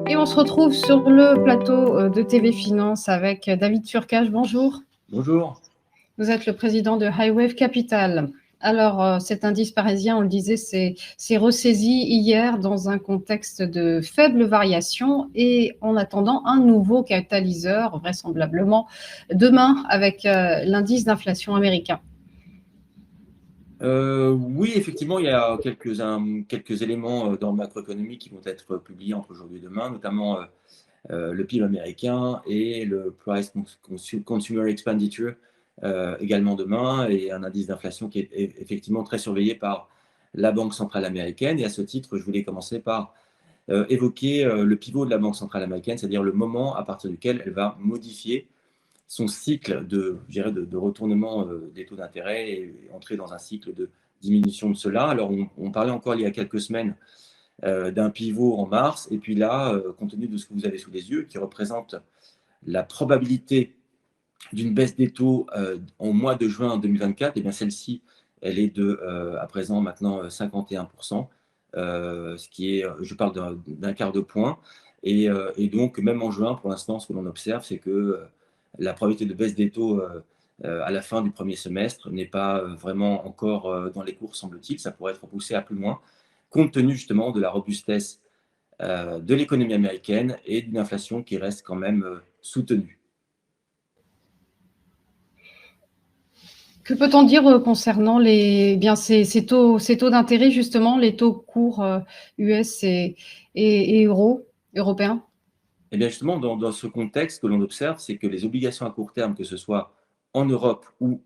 Et on se retrouve sur le plateau de TV Finance avec David Turcage. Bonjour. Bonjour. Vous êtes le président de High Wave Capital. Alors, cet indice parisien, on le disait, c'est ressaisi hier dans un contexte de faible variation et en attendant un nouveau catalyseur, vraisemblablement demain, avec l'indice d'inflation américain. Oui, effectivement, il y a quelques éléments dans le macroéconomie qui vont être publiés entre aujourd'hui et demain, notamment le PIB américain et le Price Consumer Expenditure également demain, et un indice d'inflation qui est effectivement très surveillé par la Banque centrale américaine. Et à ce titre, je voulais commencer par évoquer le pivot de la Banque centrale américaine, c'est-à-dire le moment à partir duquel elle va modifier son cycle de retournement des taux d'intérêt et entrer dans un cycle de diminution de cela. Alors, on parlait encore il y a quelques semaines d'un pivot en mars, et puis là, compte tenu de ce que vous avez sous les yeux, qui représente la probabilité d'une baisse des taux en mois de juin 2024, et bien celle-ci, elle est de, à présent, maintenant 51%, ce qui est, je parle d'un quart de point. Et donc, même en juin, pour l'instant, ce que l'on observe, c'est que la probabilité de baisse des taux à la fin du premier semestre n'est pas vraiment encore dans les cours, semble-t-il. Ça pourrait être repoussé à plus loin, compte tenu justement de la robustesse de l'économie américaine et d'une inflation qui reste quand même soutenue. Que peut-on dire concernant ces taux d'intérêt, justement, les taux courts US et européens? Et bien justement, dans ce contexte, ce que l'on observe, c'est que les obligations à court terme, que ce soit en Europe ou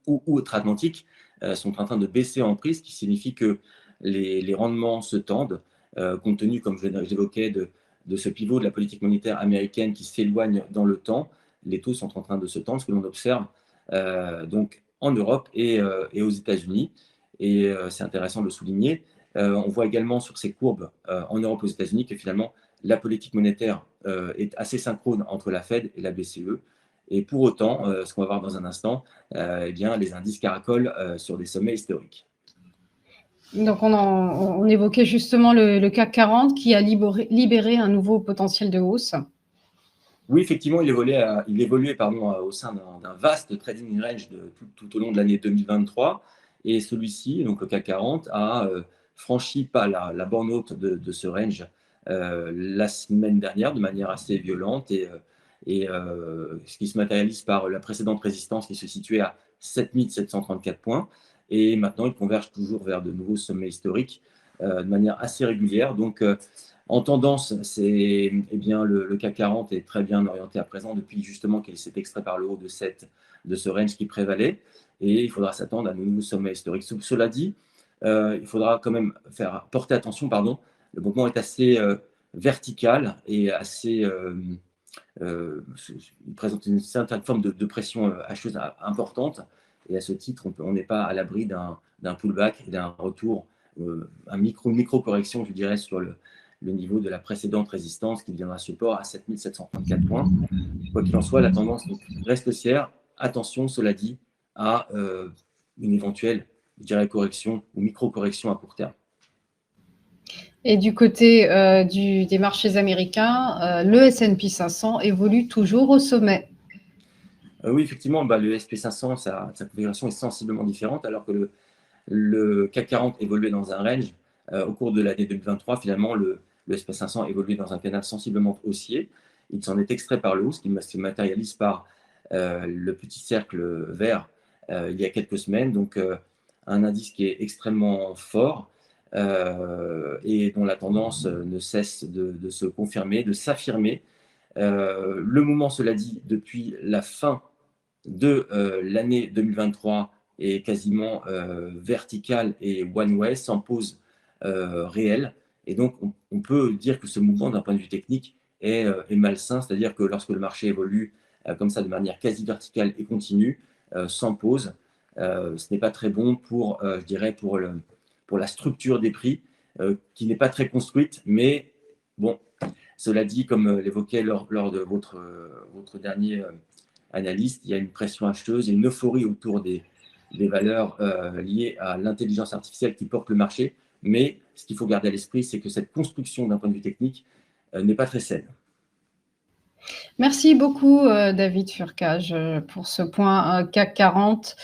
outre-Atlantique, sont en train de baisser en prix, ce qui signifie que les rendements se tendent, compte tenu, comme je l'évoquais, de ce pivot de la politique monétaire américaine qui s'éloigne dans le temps. Les taux sont en train de se tendre, ce que l'on observe donc en Europe et aux États-Unis. Et c'est intéressant de le souligner. On voit également sur ces courbes en Europe et aux États-Unis que finalement, la politique monétaire est assez synchrone entre la Fed et la BCE. Et pour autant, ce qu'on va voir dans un instant, eh bien, les indices caracolent sur des sommets historiques. Donc, on évoquait justement le CAC 40 qui a libéré un nouveau potentiel de hausse. Oui, effectivement, il évoluait au sein d'un vaste trading range tout au long de l'année 2023. Et celui-ci, donc le CAC 40, a franchi pas la borne haute de ce range la semaine dernière de manière assez violente, et ce qui se matérialise par la précédente résistance qui se situait à 7734 points. Et maintenant, il converge toujours vers de nouveaux sommets historiques de manière assez régulière. Donc, en tendance, eh bien, le CAC 40 est très bien orienté à présent depuis justement qu'il s'est extrait par le haut de ce range qui prévalait. Et il faudra s'attendre à de nouveaux sommets historiques. Cela dit, il faudra quand même porter attention, pardon. Le mouvement est assez vertical et assez, il présente une certaine forme de pression acheteuse importante. Et à ce titre, on n'est pas à l'abri d'un pullback et d'un retour, une micro-correction, je dirais, sur le niveau de la précédente résistance qui deviendra support à 7734 points. Quoi qu'il en soit, la tendance reste haussière. Attention, cela dit, à une éventuelle, je dirais, correction ou micro-correction à court terme. Et du côté des marchés américains, le S&P 500 évolue toujours au sommet. Oui, effectivement, le SP500, sa configuration est sensiblement différente, alors que le CAC 40 évoluait dans un range. Au cours de l'année 2023, finalement, le SP500 évoluait dans un canal sensiblement haussier. Il s'en est extrait par le haut, ce qui se matérialise par le petit cercle vert il y a quelques semaines. Donc, un indice qui est extrêmement fort et dont la tendance ne cesse de se confirmer, de s'affirmer. Le mouvement, cela dit, depuis la fin de l'année 2023 est quasiment vertical et one-way, sans pause réelle. Et donc, on peut dire que ce mouvement, d'un point de vue technique, est malsain, c'est-à-dire que lorsque le marché évolue comme ça de manière quasi verticale et continue, sans pause, ce n'est pas très bon pour, je dirais, pour la structure des prix, qui n'est pas très construite, mais bon, cela dit, comme l'évoquait lors de votre dernier analyste, il y a une pression acheteuse et une euphorie autour des valeurs liées à l'intelligence artificielle qui portent le marché. Mais ce qu'il faut garder à l'esprit, c'est que cette construction d'un point de vue technique n'est pas très saine. Merci beaucoup, David Furcage, pour ce point CAC 40